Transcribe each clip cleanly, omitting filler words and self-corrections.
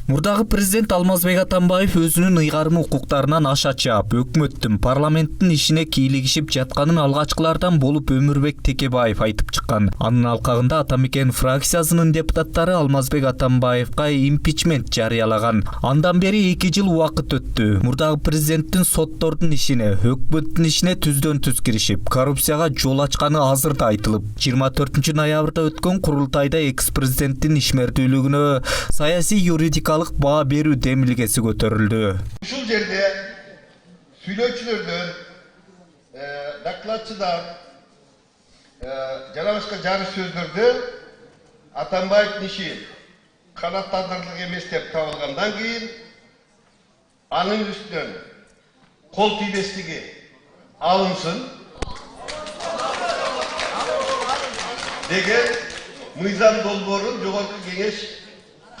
Мурдагы президент Алмазбек Атамбаев өзүнүн ыйгарым укуктарынан аша чаап, өкмөттүн, парламенттин ишине кийлигишип жатканын алгачкылардан болуп Өмүрбек Текебаев айтып чыккан. Анын алкагында Атамекен фракциясынын депутаттары Алмазбек Атамбаевга импичмент жарыялаган. Андан бери 2 жыл убакыт өттү. Мурдагы президенттин соттордун ишине, өкмөттүн ишине түздөн түз киришип, коррупцияга жол ачканы азыр да айтылып, 24 ноябрда өткөн курултайда экс-президенттин ишмердүүлүгүнө саясий юридикалык баа берүү демилгеси көтөрүлдү. Ушул жерде сүйлөөчүлөрдөн, докладчыдан жана башка жарыш сөздөрдө Атамбаевдин иши канааттандырылык эмес деп табылгандан кийин анын үстүнөн кол тийбестиги алынсын деген мыйзам долбоорун жогорку кеңеш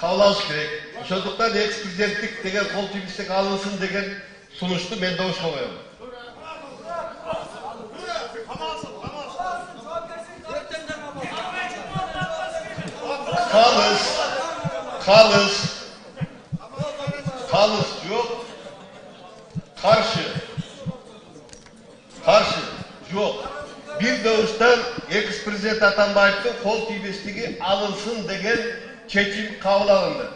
кабыл алыш керек. Ошондуктан экс-президенттик деген кол тийбестик алынсын деген сунушту мен добуш коём. Kalız yok. Karşı yok. Bir doğuştan ex-prezident Atambayev'in kol тийбестиги alınsın деген чечим кабыл алынды.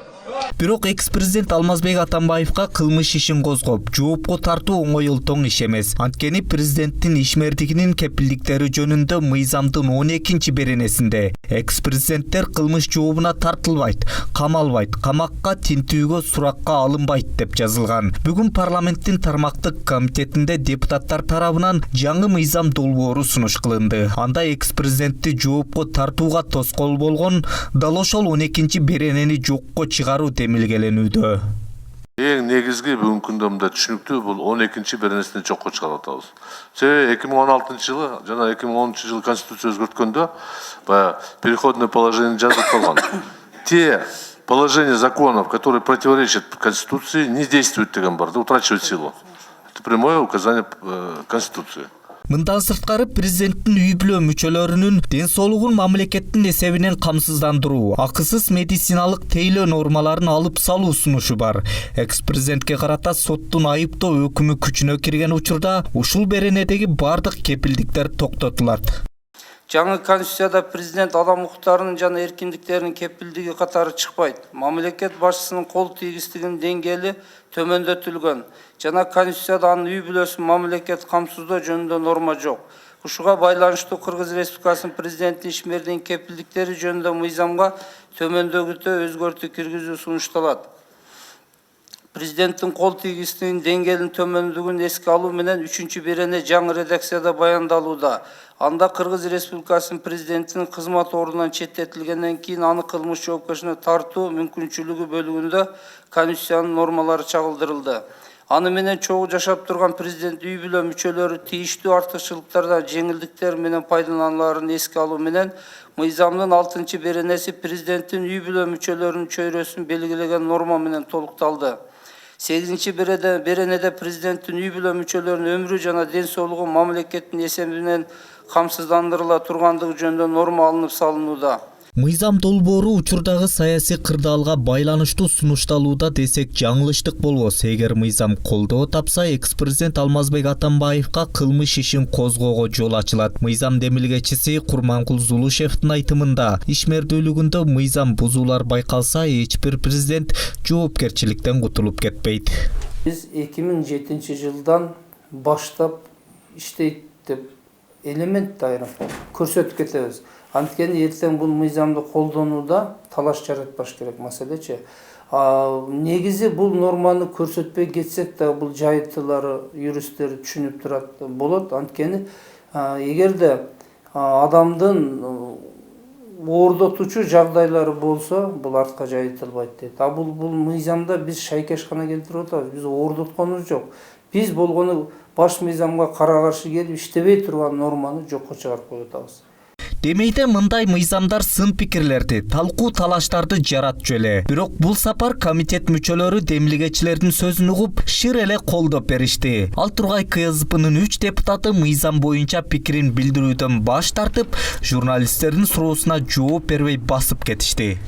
Бирок экс-президент Алмазбек Атамбаевга кылмыш ишин козгоп, жоопко тартуу оңой олтоң иш эмес. Анткени президенттин ишмердигинин кепилдиктери жөнүндө мыйзамдын 12 беренесинде экс-президенттер кылмыш жообуна тартылбайт, камалбайт, камакка, тинтүүгө, суракка алынбайт деп жазылган. Бүгүн парламенттин тармактык комитетинде депутаттар тарабынан жаңы мыйзам долбоору сунуш кылынды. Анда экс-президентти жоопко тартууга тоскоол болгон дал ошол 12 беренени жокко чыгаруу демилгеленүүдө. Эң негизги бүгүнкү күндө мында түшүнүктүү бул 12 беренесинен жокко чыгарып атабыз. Себеби 2016 жылы жана 2010 жылы конституция өзгөрткөндө баягы переходное положение жазылып калган. Те положения законов, которые противоречат Конституции, не действуют деген бар, утрачивают силу. Это прямое указание Конституции. Мындан сырткары президенттин үй бүлө мүчөлөрүнүн ден соолугун мамлекеттин эсебинен камсыздандыруу, акысыз медициналык тейлөө нормаларын алып салуу сунушу бар. Экс-президентке карата соттун айыптоо өкүмү күчүнө кирген учурда ушул беренедеги бардык кепилдиктер токтотулат. Жаңы конституцияда президент адам укуктарынын жана эркиндиктеринин кепилдиги катары чыкпайт. Мамлекет башчысынын кол тийгистигинин деңгээли төмөндөтүлгөн. Жана конституцияда анын үй бүлөсүн мамлекет камсыздоо жөнүндө норма жок. Ушуга байланыштуу Кыргыз Республикасынын президенттин ишмердигинин кепилдиктери жөнүндө мыйзамга төмөндөгүтө өзгөртүү киргизүү сунушталат. Президенттин кол тийгистигинин деңгээлинин төмөндүгүн эске алуу менен 3 берене жаңы редакцияда баяндалууда. Анда Кыргыз Республикасынын президентинин кызмат ордунан четтетилгенден кийин аны кылмыш жоопкерчиликке тартуу мүмкүнчүлүгү бөлүгүндө конституциянын нормалары чагылдырылды. Аны менен чогуу жашап турган президент үй бүлө мүчөлөрү тийиштүү артыкчылыктардан жеңилдиктер менен пайдалануларын эске алуу менен мыйзамдын 6 беренеси президенттин үй бүлө мүчөлөрүнүн чөйрөсүн белгилеген норма менен толукталды. 8 беренеде президенттин үй бүлө мүчөлөрүнүн өмүрү жана ден соолугу мамлекеттин эсебинен камсыздандырыла тургандыгы жөнүндө норма алынып салынууда. Мыйзам долбоору учурдагы саясий кырдаалга байланыштуу сунушталууда десек жаңылыштык болбос. Эгер мыйзам колдоо тапса, экс-президент Алмазбек Атамбаевга кылмыш ишин козгоого жол ачылат. Мыйзам демилгечиси Курманкул Зулушевдин айтымында, ишмердүүлүгүндө мыйзам бузуулар байкалса, эч бир президент жоопкерчиликтен кутулуп кетпейт. Биз 2007 жылдан баштап иштейт деп элемент айрым көрсөтүп кетебиз. Анткени эртең бул мыйзамды колдонууда талаш жаратпаш керек маселечи. Негизи бул норманы көрсөтпөй кетсек да бул жайыттылары, юристтер түшүнүп турат болот. Анткени эгерде адамдын оордотуучу жагдайлары болсо, бул артка жайытылбайт дейт. Бул мыйзамда биз шайкешкана келтирип атабыз. Биз оордотконубуз жок. Биз болгону баш мыйзамга кара каршы келип иштебей турган норманы жокко чыгарып коюп атабыз. Демейде мындай мыйзамдар сын пикирлерди, талкуу талаштарды жаратчу эле. Бирок бул сапар комитет мүчөлөрү демилгечилердин сөзүн угуп, шыр эле колдоп беришти. Ал Тургай КСДПнын 3 депутаты мыйзам боюнча пикирин билдирүүдөн баш тартып, журналисттердин суроосуна жооп бербей басып кетишти.